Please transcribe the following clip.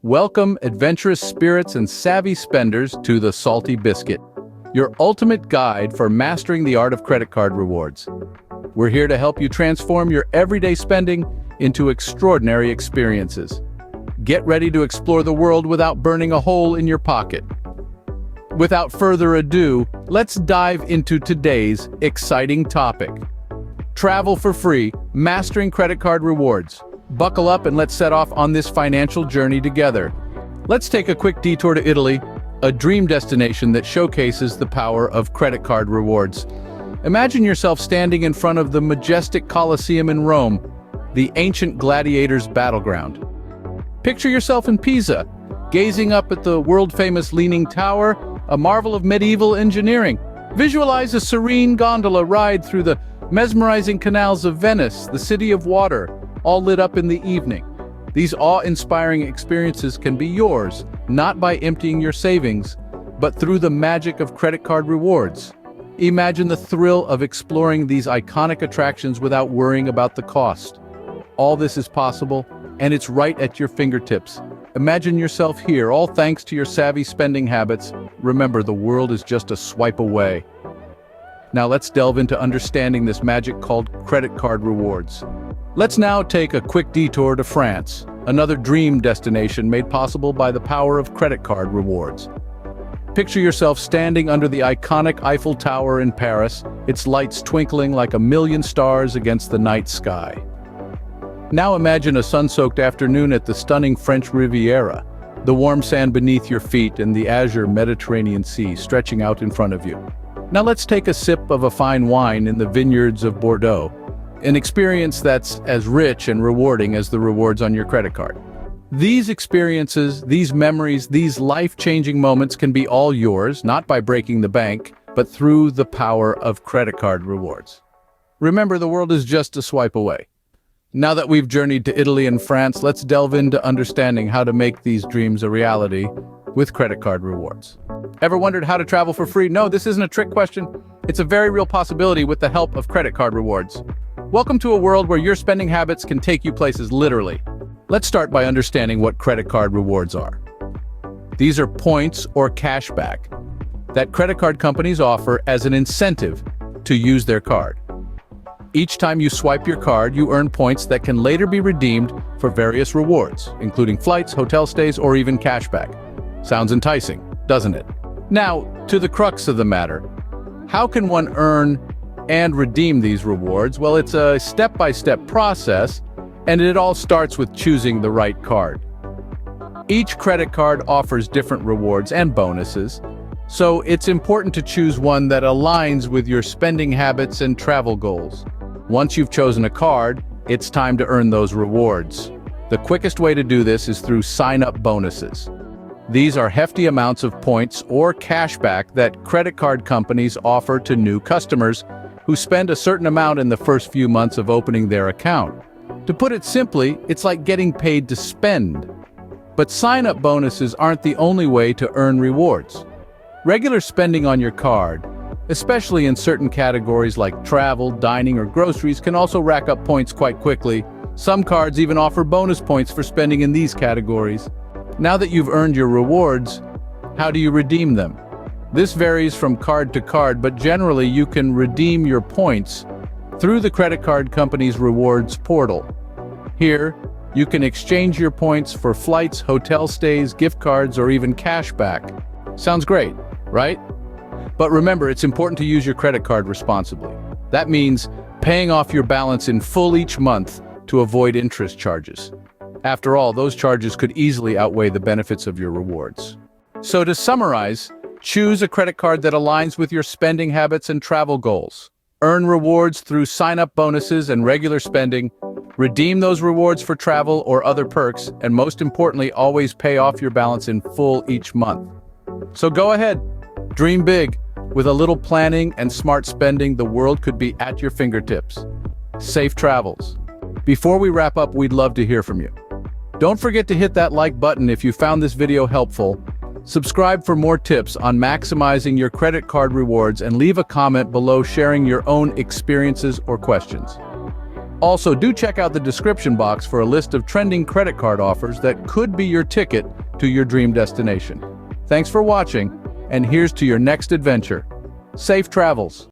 Welcome, adventurous spirits and savvy spenders, to the Salty Biscuit, your ultimate guide for mastering the art of credit card rewards. We're here to help you transform your everyday spending into extraordinary experiences. Get ready to explore the world without burning a hole in your pocket. Without further ado, let's dive into today's exciting topic. Travel for free, mastering credit card rewards. Buckle up and let's set off on this financial journey together. Let's take a quick detour to Italy, a dream destination that showcases the power of credit card rewards. Imagine yourself standing in front of the majestic Colosseum in Rome, the ancient gladiators' battleground. Picture yourself in Pisa, gazing up at the world-famous Leaning Tower, a marvel of medieval engineering. Visualize a serene gondola ride through the mesmerizing canals of Venice, the city of water, all lit up in the evening. These awe-inspiring experiences can be yours, not by emptying your savings, but through the magic of credit card rewards. Imagine the thrill of exploring these iconic attractions without worrying about the cost. All this is possible, and it's right at your fingertips. Imagine yourself here, all thanks to your savvy spending habits. Remember, the world is just a swipe away. Now let's delve into understanding this magic called credit card rewards. Let's now take a quick detour to France, another dream destination made possible by the power of credit card rewards. Picture yourself standing under the iconic Eiffel Tower in Paris, its lights twinkling like a million stars against the night sky. Now imagine a sun-soaked afternoon at the stunning French Riviera, the warm sand beneath your feet and the azure Mediterranean Sea stretching out in front of you. Now let's take a sip of a fine wine in the vineyards of Bordeaux, an experience that's as rich and rewarding as the rewards on your credit card. These experiences, these memories, these life-changing moments can be all yours, not by breaking the bank, but through the power of credit card rewards. Remember, the world is just a swipe away. Now that we've journeyed to Italy and France, let's delve into understanding how to make these dreams a reality with credit card rewards. Ever wondered how to travel for free? No, this isn't a trick question. It's a very real possibility with the help of credit card rewards. Welcome to a world where your spending habits can take you places literally. Let's start by understanding what credit card rewards are. These are points or cashback that credit card companies offer as an incentive to use their card. Each time you swipe your card, you earn points that can later be redeemed for various rewards, including flights, hotel stays, or even cashback. Sounds enticing, doesn't it? Now, to the crux of the matter. How can one earn and redeem these rewards? Well, it's a step-by-step process, and it all starts with choosing the right card. Each credit card offers different rewards and bonuses, so it's important to choose one that aligns with your spending habits and travel goals. Once you've chosen a card, it's time to earn those rewards. The quickest way to do this is through sign-up bonuses. These are hefty amounts of points or cashback that credit card companies offer to new customers who spend a certain amount in the first few months of opening their account. To put it simply, it's like getting paid to spend. But sign-up bonuses aren't the only way to earn rewards. Regular spending on your card, especially in certain categories like travel, dining, or groceries, can also rack up points quite quickly. Some cards even offer bonus points for spending in these categories. Now that you've earned your rewards, how do you redeem them? This varies from card to card, but generally you can redeem your points through the credit card company's rewards portal. Here, you can exchange your points for flights, hotel stays, gift cards, or even cashback. Sounds great, right? But remember, it's important to use your credit card responsibly. That means paying off your balance in full each month to avoid interest charges. After all, those charges could easily outweigh the benefits of your rewards. So to summarize, choose a credit card that aligns with your spending habits and travel goals. Earn rewards through sign-up bonuses and regular spending. Redeem those rewards for travel or other perks, and most importantly, always pay off your balance in full each month. So go ahead, dream big. With a little planning and smart spending, the world could be at your fingertips. Safe travels. Before we wrap up, we'd love to hear from you. Don't forget to hit that like button if you found this video helpful. Subscribe for more tips on maximizing your credit card rewards, and leave a comment below sharing your own experiences or questions. Also, do check out the description box for a list of trending credit card offers that could be your ticket to your dream destination. Thanks for watching, and here's to your next adventure. Safe travels!